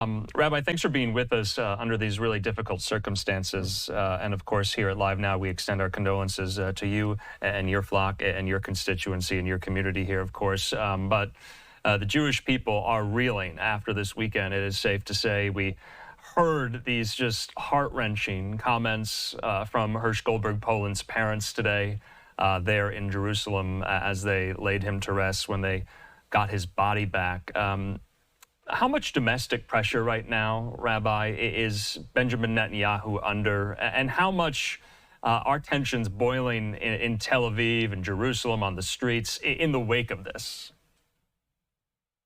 Rabbi, thanks for being with us under these really difficult circumstances. And of course, here at LiveNOW, we extend our condolences to you and your flock and your constituency and your community here, of course. But the Jewish people are reeling after this weekend. It is safe to say we heard these just heart-wrenching comments from Hersh Goldberg-Polin's parents today there in Jerusalem as they laid him to rest when they got his body back. How much domestic pressure right now, Rabbi, is Benjamin Netanyahu under, and how much are tensions boiling in Tel Aviv and Jerusalem on the streets in the wake of this?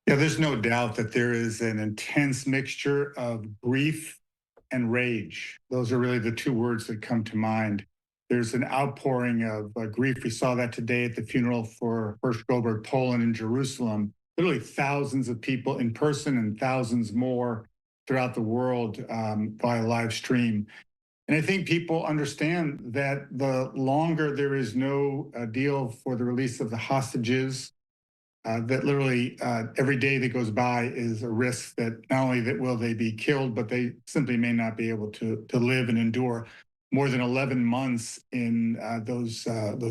Yeah, there's no doubt that there is an intense mixture of grief and rage. Those are really the two words that come to mind. There's an outpouring of grief. We saw that today at the funeral for Hersh Goldberg-Polin in Jerusalem. Literally thousands of people in person and thousands more throughout the world via live stream. And I think people understand that the longer there is no deal for the release of the hostages, that literally every day that goes by is a risk that not only that will they be killed, but they simply may not be able to live and endure more than 11 months in those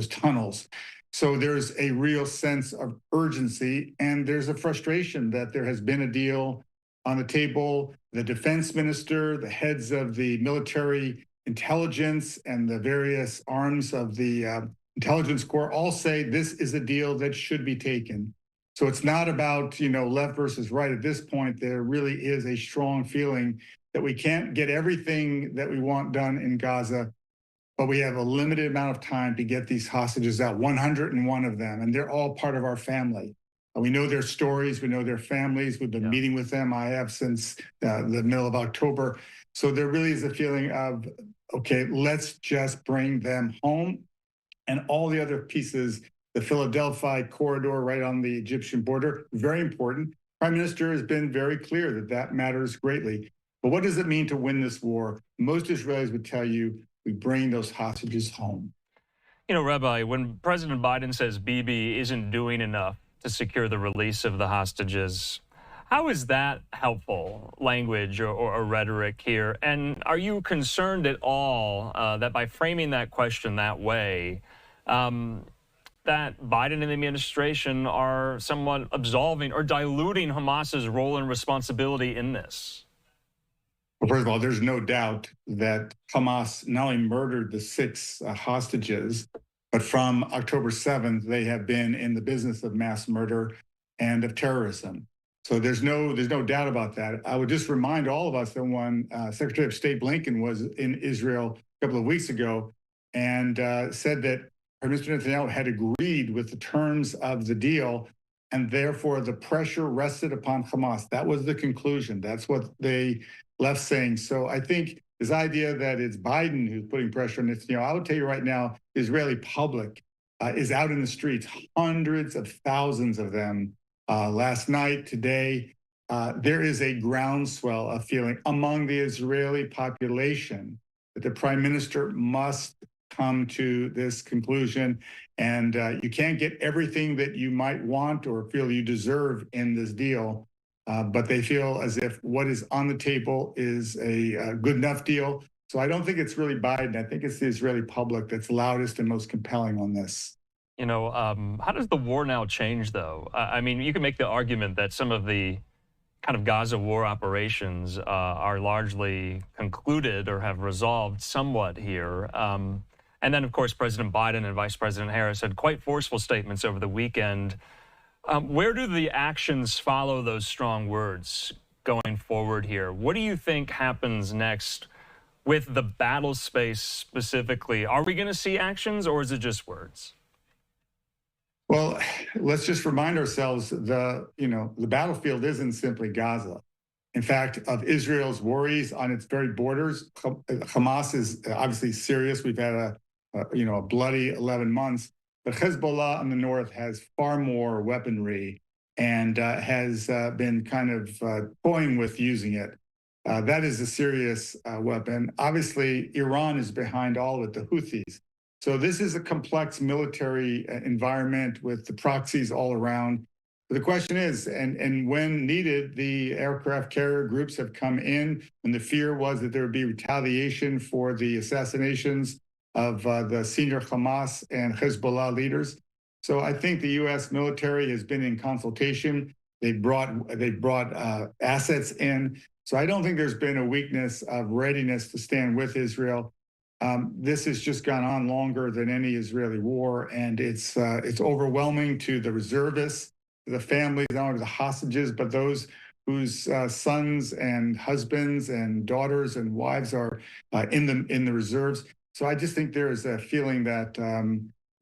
tunnels. So there's a real sense of urgency, and there's a frustration that there has been a deal on the table. The defense minister, the heads of the military intelligence, and the various arms of the intelligence corps all say this is a deal that should be taken. So it's not about, left versus right. At this point, there really is a strong feeling that we can't get everything that we want done in Gaza, but we have a limited amount of time to get these hostages out, 101 of them, and they're all part of our family. We know their stories, we know their families, we've been meeting with them. I have since the middle of October. So there really is a feeling of, okay, let's just bring them home. And all the other pieces, the Philadelphia corridor right on the Egyptian border, very important. Prime Minister has been very clear that that matters greatly. But what does it mean to win this war? Most Israelis would tell you, we bring those hostages home. Rabbi, when President Biden says Bibi isn't doing enough to secure the release of the hostages, how is that helpful language or rhetoric here? And are you concerned at all that by framing that question that way, that Biden and the administration are somewhat absolving or diluting Hamas's role and responsibility in this? Well, first of all, there's no doubt that Hamas not only murdered the 6 hostages, but from October 7th, they have been in the business of mass murder and of terrorism. So there's no doubt about that. I would just remind all of us that when Secretary of State Blinken was in Israel a couple of weeks ago and said that Mr. Netanyahu had agreed with the terms of the deal, and therefore the pressure rested upon Hamas. That was the conclusion. That's what they left saying. So I think this idea that it's Biden who's putting pressure on Netanyahu, I would tell you right now, the Israeli public is out in the streets, hundreds of thousands of them last night, today. There is a groundswell of feeling among the Israeli population that the prime minister must come to this conclusion. And you can't get everything that you might want or feel you deserve in this deal. But they feel as if what is on the table is a good enough deal. So I don't think it's really Biden. I think it's the Israeli public that's loudest and most compelling on this. How does the war now change, though? I mean, you can make the argument that some of the kind of Gaza war operations are largely concluded or have resolved somewhat here. And then, of course, President Biden and Vice President Harris had quite forceful statements over the weekend. Where do the actions follow those strong words going forward here? What do you think happens next with the battle space specifically? Are we going to see actions, or is it just words? Well, let's just remind ourselves the battlefield isn't simply Gaza. In fact, of Israel's worries on its very borders, Hamas is obviously serious. We've had a bloody 11 months. But Hezbollah in the north has far more weaponry and has been kind of toying with using it. That is a serious weapon. Obviously, Iran is behind all of it, the Houthis. So this is a complex military environment with the proxies all around. The question is, and when needed, the aircraft carrier groups have come in when the fear was that there would be retaliation for the assassinations of the senior Hamas and Hezbollah leaders. So I think the U.S. military has been in consultation. They brought assets in. So I don't think there's been a weakness of readiness to stand with Israel. This has just gone on longer than any Israeli war, and it's overwhelming to the reservists, to the families, not only the hostages, but those whose sons and husbands and daughters and wives are in the reserves. So I just think there is a feeling that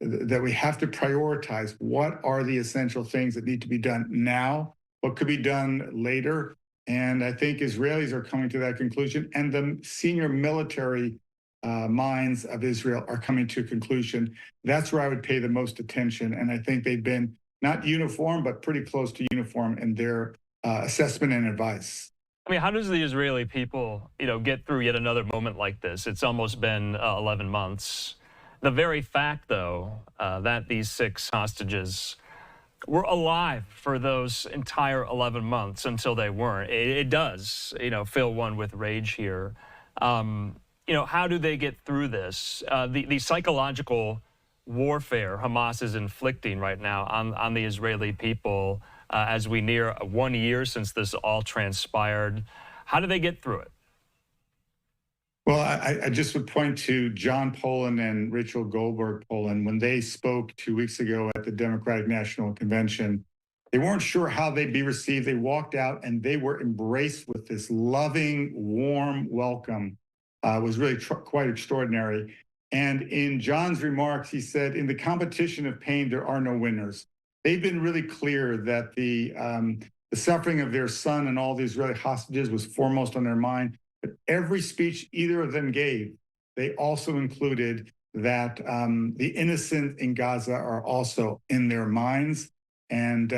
that we have to prioritize what are the essential things that need to be done now, what could be done later. And I think Israelis are coming to that conclusion, and the senior military minds of Israel are coming to a conclusion. That's where I would pay the most attention. And I think they've been not uniform, but pretty close to uniform in their assessment and advice. I mean, how does the Israeli people, get through yet another moment like this? It's almost been 11 months. The very fact, though, that these 6 hostages were alive for those entire 11 months until they weren't, it does, fill one with rage here. How do they get through this? The psychological warfare Hamas is inflicting right now on the Israeli people as we near 1 year since this all transpired. How do they get through it? Well, I just would point to John Polin and Rachel Goldberg-Polin when they spoke 2 weeks ago at the Democratic National Convention. They weren't sure how they'd be received. They walked out and they were embraced with this loving, warm welcome. It was really quite extraordinary. And in John's remarks, he said, in the competition of pain, there are no winners. They've been really clear that the suffering of their son and all the Israeli hostages was foremost on their mind. But every speech either of them gave, they also included that the innocent in Gaza are also in their minds, and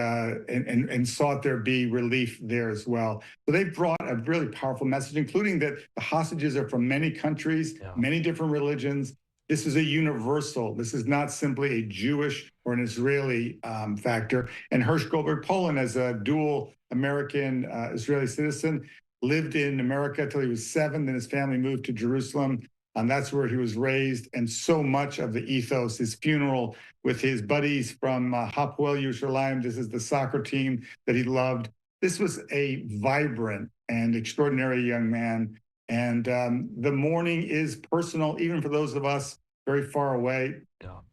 sought there be relief there as well. So they brought a really powerful message, including that the hostages are from many countries, many different religions. This is a universal. This is not simply a Jewish or an Israeli factor. And Hersh Goldberg-Polin, as a dual American Israeli citizen, lived in America till he was 7. Then his family moved to Jerusalem. And that's where he was raised. And so much of the ethos, his funeral with his buddies from Hapoel Yerushalmi, this is the soccer team that he loved. This was a vibrant and extraordinary young man. And the mourning is personal, even for those of us very far away.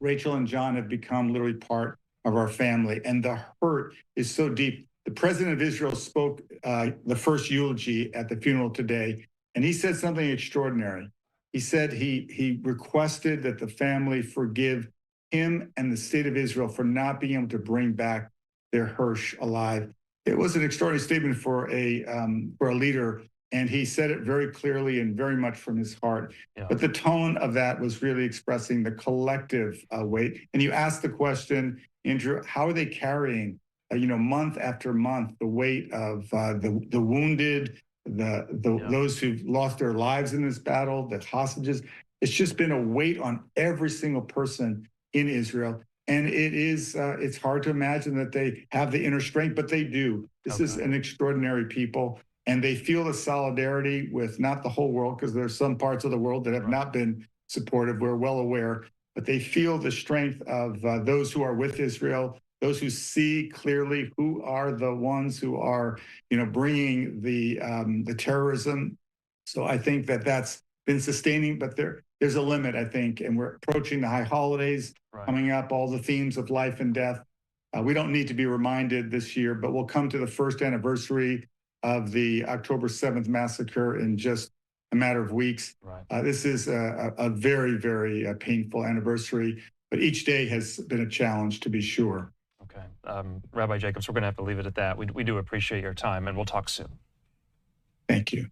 Rachel and John have become literally part of our family. And the hurt is so deep. The president of Israel spoke the first eulogy at the funeral today, and he said something extraordinary. He said he requested that the family forgive him and the state of Israel for not being able to bring back their Hersh alive. It was an extraordinary statement for a leader, and he said it very clearly and very much from his heart. But the tone of that was really expressing the collective weight. And you asked the question, Andrew, how are they carrying, month after month, the weight of the wounded, those who've lost their lives in this battle, the hostages? It's just been a weight on every single person in Israel. And it's hard to imagine that they have the inner strength, but they do. This is an extraordinary people. And they feel the solidarity with not the whole world, because there are some parts of the world that have not been supportive. We're well aware. But they feel the strength of those who are with Israel, those who see clearly who are the ones who are, bringing the terrorism. So I think that that's been sustaining, but there's a limit, I think, and we're approaching the high holidays coming up, all the themes of life and death. We don't need to be reminded this year, but we'll come to the first anniversary of the October 7th massacre in just a matter of weeks. This is a very, very painful anniversary, but each day has been a challenge, to be sure. Okay. Rabbi Jacobs, we're going to have to leave it at that. We do appreciate your time, and we'll talk soon. Thank you.